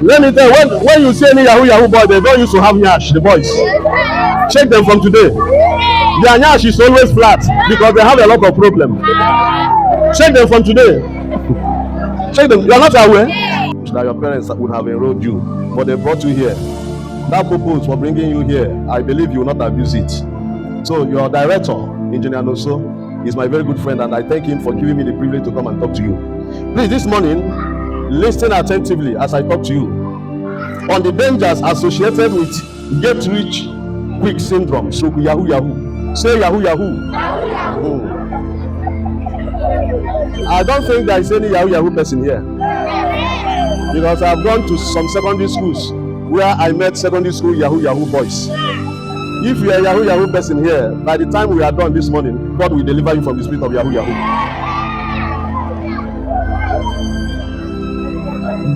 Let me tell you, when you see any Yahoo boy, they don't used to have nyash, the boys. Check them from today. Their nyash is always flat because they have a lot of problems. Check them from today. Check them. You are not aware that your parents would have enrolled you, but they brought you here. That purpose for bringing you here, I believe you will not abuse it. So your director, Engineer Noso, is my very good friend, and I thank him for giving me the privilege to come and talk to you. Please, this morning, listen attentively as I talk to you on the dangers associated with get rich quick syndrome. So Yahoo. Say Yahoo. I don't think there is any Yahoo person here, because I've gone to some secondary schools where I met secondary school Yahoo boys. If you are a Yahoo person here, by the time we are done this morning, God will deliver you from the spirit of Yahoo.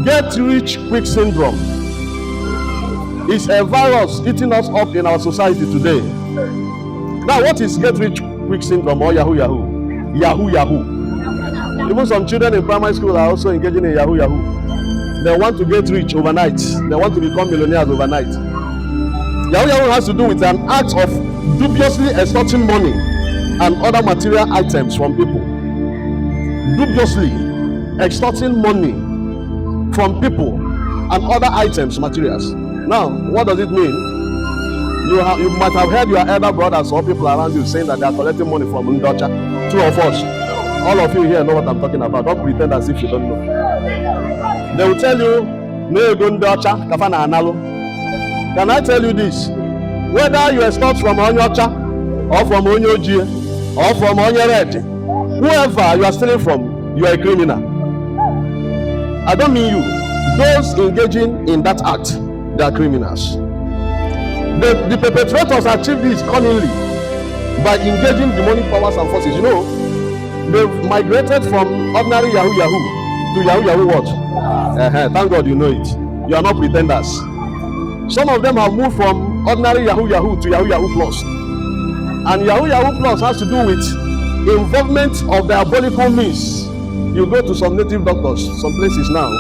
Get rich quick syndrome is a virus eating us up in our society today. Now, what is get rich quick syndrome or Yahoo? Yahoo. Even some children in primary school are also engaging in Yahoo. They want to get rich overnight. They want to become millionaires overnight. Yahoo has to do with an act of dubiously extorting money and other material items from people. Dubiously extorting money from people and other items, materials. Now, what does it mean? You might have heard your elder brothers or people around you saying that they are collecting money from Ndocha. Two of us, all of you here know what I'm talking about. Don't pretend as if you don't know. They will tell you, Ndocha, Kafana Analo. Can I tell you this? Whether you extort from Onyocha, or from Onyoji, or from Onyerete, whoever you are stealing from, you are a criminal. I don't mean you. Those engaging in that act, they are criminals. The perpetrators achieve this cunningly by engaging demonic powers and forces. You know, they've migrated from ordinary Yahoo to Yahoo what? Thank God you know it. You are not pretenders. Some of them have moved from ordinary Yahoo to Yahoo Plus. And Yahoo Plus has to do with involvement of diabolical means. You go to some native doctors, some places now.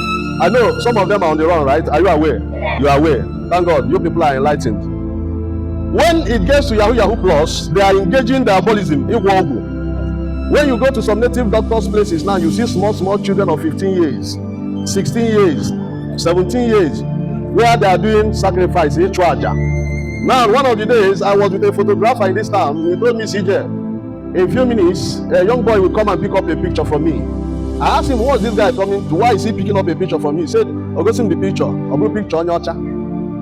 I know some of them are on the run, right? Are you aware? You are aware. Thank God, you people are enlightened. When it gets to Yahoo Plus, they are engaging diabolism. When you go to some native doctors' places now, you see small children of 15 years, 16 years, 17 years, where they are doing sacrifice, Now, one of the days, I was with a photographer in this town. He told me, CJ, in a few minutes, a young boy will come and pick up a picture from me. I asked him, what's this guy coming to? Why is he picking up a picture from me? He said, I'll go see the picture. I'll go picture on your chat.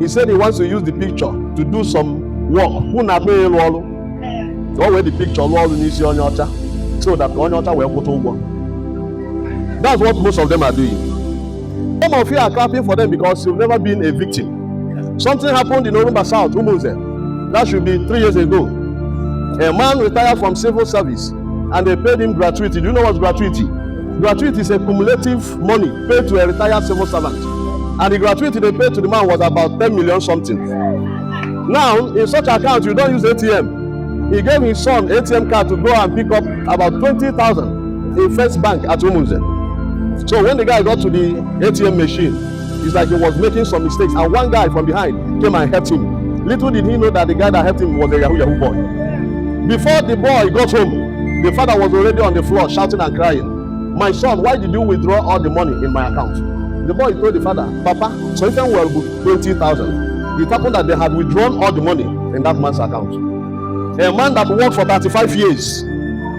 He said he wants to use the picture to do some work. Who not pay all? So where the picture on your chat, so that on your chat will put over. That's what most of them are doing. Some of you are clapping for them because you've never been a victim. Something happened in Orumba South, Umuze. That should be 3 years ago. A man retired from civil service and they paid him gratuity. Do you know what's gratuity? Gratuity is a cumulative money paid to a retired civil servant. And the gratuity they paid to the man was about 10 million something. Now, in such account, you don't use ATM. He gave his son ATM card to go and pick up about 20,000 in First Bank at Umuze. So when the guy got to the ATM machine, it's like he was making some mistakes, and one guy from behind came and helped him. Little did he know that the guy that helped him was a Yahoo boy. Before the boy got home, the father was already on the floor shouting and crying. My son, why did you withdraw all the money in my account? The boy told the father, Papa, so if I were 20,000, it happened that they had withdrawn all the money in that man's account. A man that worked for 35 years,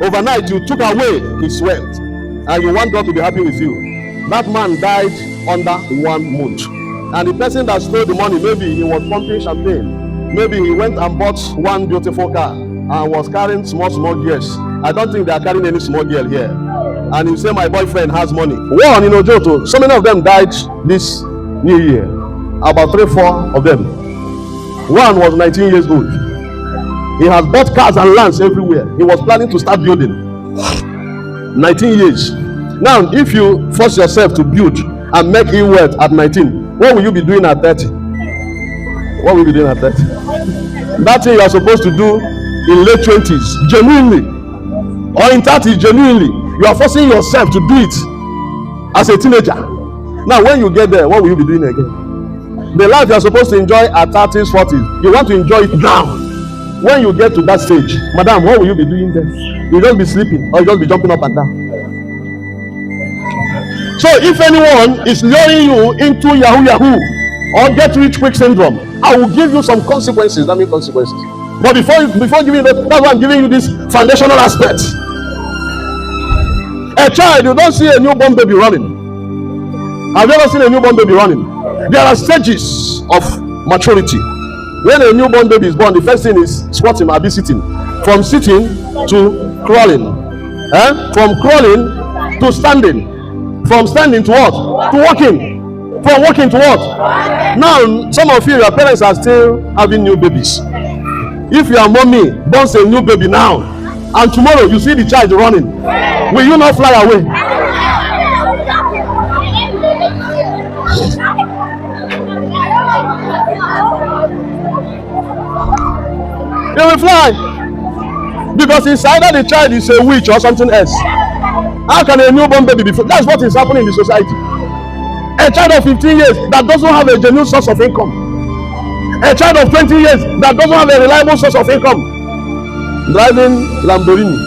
overnight you took away his wealth, and you want God to be happy with you. That man died under 1 month. And the person that stole the money, maybe he was pumping champagne, maybe he went and bought one beautiful car and was carrying small gears. I don't think they are carrying any small gear here. And you say my boyfriend has money. One in Ojoto, so many of them died this new year. About 3-4 of them. One was 19 years old. He has bought cars and lands everywhere. He was planning to start building. 19 years. Now, if you force yourself to build and make it wealth at 19, what will you be doing at 30? What will you be doing at 30? That thing you are supposed to do in late 20s, genuinely, or in 30s, genuinely, you are forcing yourself to do it as a teenager. Now, when you get there, what will you be doing again? The life you are supposed to enjoy at 30s, 40s, you want to enjoy it now. When you get to that stage, madam, what will you be doing then? You'll just be sleeping or you'll just be jumping up and down. So if anyone is luring you into Yahoo or get rich quick syndrome, I will give you some consequences. That means consequences. But before giving you that, that's why I'm giving you this foundational aspect. A child, you don't see a newborn baby running. I've never seen a newborn baby running. There are stages of maturity. When a newborn baby is born, the first thing is squatting or be sitting. From sitting to crawling. From crawling to standing. From standing to what? To walking. From walking to what? Now, some of you, your parents are still having new babies. If your mommy borns a new baby now, and tomorrow you see the child running, will you not fly away? You will fly, because it's either the child is a witch or something else. How can a newborn baby be? That's what is happening in the society. A child of 15 years that doesn't have a genuine source of income. A child of 20 years that doesn't have a reliable source of income. Driving Lamborghini,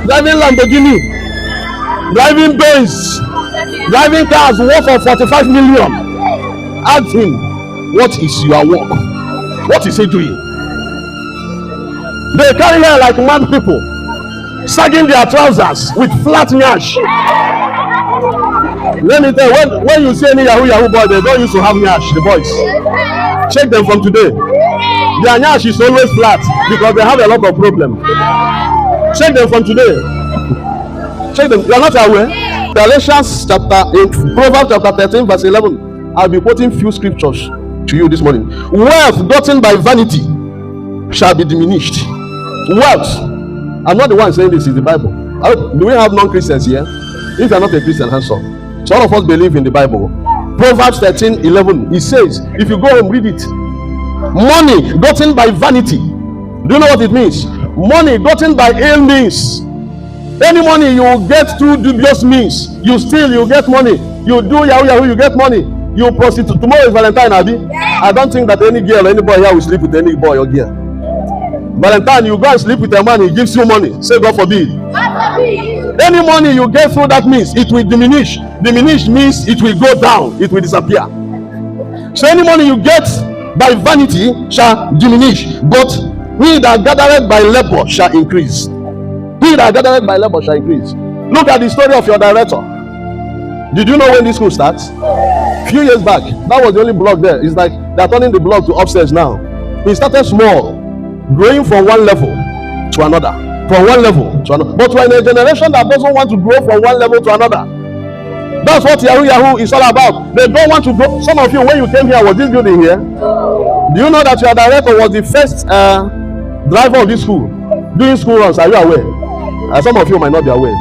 driving Lamborghini, driving Benz, driving cars worth of 45 million. Ask him, what is your work? What is he doing? They carry hair like mad people, sagging their trousers with flat nyash. Let me tell you, when you see any Yahoo boy, they don't used to have nyash, the boys. Check them from today. Their nyash is always flat because they have a lot of problems. Check them from today. Check them. You are not aware? Galatians Proverbs chapter 13 verse 11. I'll be quoting few scriptures to you this morning. Wealth gotten by vanity shall be diminished. Wealth. I'm not the one saying this, is the Bible. Do we have non-Christians here? If you are not a Christian, hands up. So all of us believe in the Bible. Proverbs 13:11. It says, if you go home, read it. Money gotten by vanity. Do you know what it means? Money gotten by ill means. Any money you get through dubious means. You steal, you get money. You do Yahoo, you get money. You prostitute. Tomorrow is Valentine, Abi. I don't think that any girl or any boy here will sleep with any boy or girl. Valentine, you go and sleep with a man, he gives you money. Say God forbid. Any money you get through that means, it will diminish. Diminish means it will go down, it will disappear. So any money you get by vanity shall diminish, but he that gathereth by labor shall increase. He that gathereth by labor shall increase. Look at the story of your director. Did you know when this school starts? Few years back, that was the only block there. It's like they're turning the block to upstairs now. He started small, growing from one level to another, from one level to another. But we're in a generation that doesn't want to grow from one level to another. That's what Yahoo is all about. They don't want to grow. Some of you, when you came here, was this building here? Do you know that your director was the first driver of this school, doing school runs? Are you aware? Some of you might not be aware.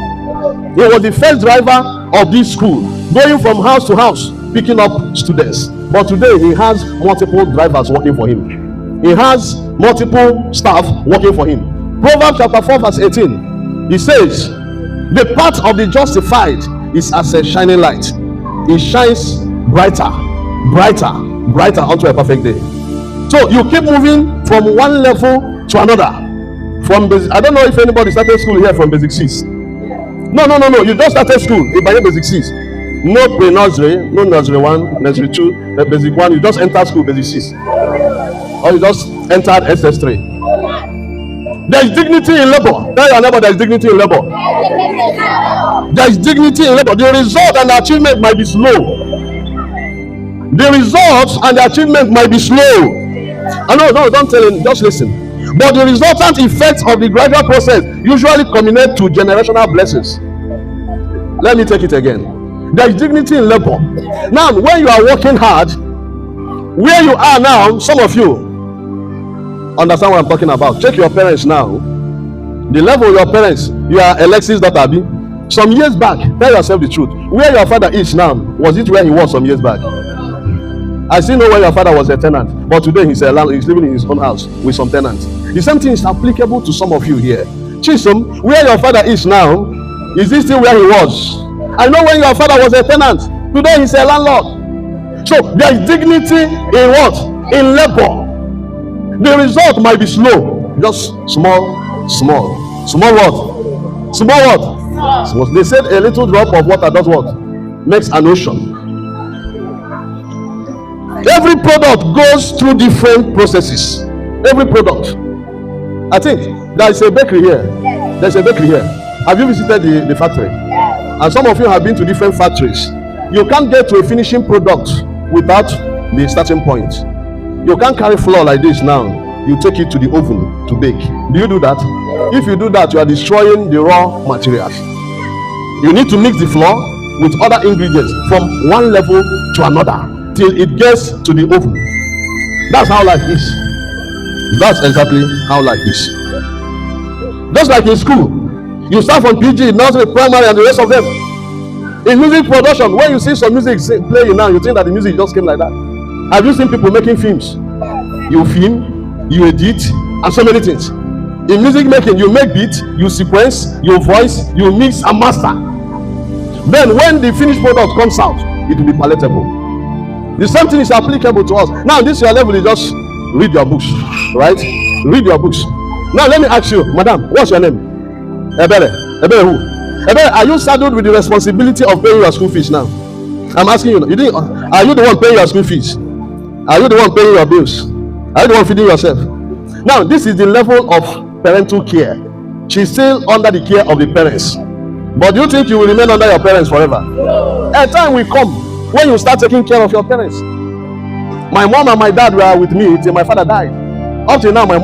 He was the first driver of this school, going from house to house, picking up students. But today, he has multiple drivers working for him. He has multiple staff working for him. Proverbs chapter 4 verse 18. It says, the path of the justified is as a shining light. It shines brighter, brighter, brighter unto a perfect day. So you keep moving from one level to another. From basic, I don't know if anybody started school here from basic 6. No. You just started school in basic 6. No pre-nursery, no nursery 1, nursery 2, basic 1. You just entered school basic 6. Or you just entered SS3. There is dignity in labor. Tell your neighbor there is dignity in labor. There is dignity in labor. The result and the achievement might be slow. The results and the achievement might be slow. No, don't tell him. Just listen. But the resultant effects of the gradual process usually culminate to generational blessings. Let me take it again. There is dignity in labor. Now, when you are working hard, where you are now, some of you understand what I'm talking about. Check your parents now. The level of your parents, you are Alexis' daughter, Abi. Some years back, tell yourself the truth. Where your father is now, was it where he was some years back? I still know where your father was a tenant, but today he's living in his own house with some tenants. The same thing is applicable to some of you here. Chisom, where your father is now, is he still where he was? I know when your father was a tenant, today he's a landlord. So there is dignity in what? In labor. The result might be slow, just small what? Small what? Small. They said a little drop of water does what? Makes an ocean. Every product goes through different processes. Every product. I think there is a bakery here. There's a bakery here. Have you visited the factory? And some of you have been to different factories. You can't get to a finishing product without the starting point. You can't carry flour like this now. You take it to the oven to bake. Do you do that? If you do that, you are destroying the raw materials. You need to mix the flour with other ingredients from one level to another till it gets to the oven. That's how life is. That's exactly how life is. Just like in school, you start from PG, nursery, primary, and the rest of them. In music production, when you see some music playing now, you think that the music just came like that. Have you seen people making films? You film, you edit, and so many things. In music making, you make beat, you sequence, you voice, you mix and master. Then when the finished product comes out, it will be palatable. The same thing is applicable to us. Now this your level is just read your books, right? Read your books. Now let me ask you, madam, what's your name? Ebere who? Ebere, are you saddled with the responsibility of paying your school fees now? I'm asking you, are you the one paying your school fees? Are you the one paying your bills? Are you the one feeding yourself? Now this is the level of parental care. She's still under the care of the parents. But do you think you will remain under your parents forever? A time will come when you start taking care of your parents. My mom and my dad were with me till my father died. Up till now, my mom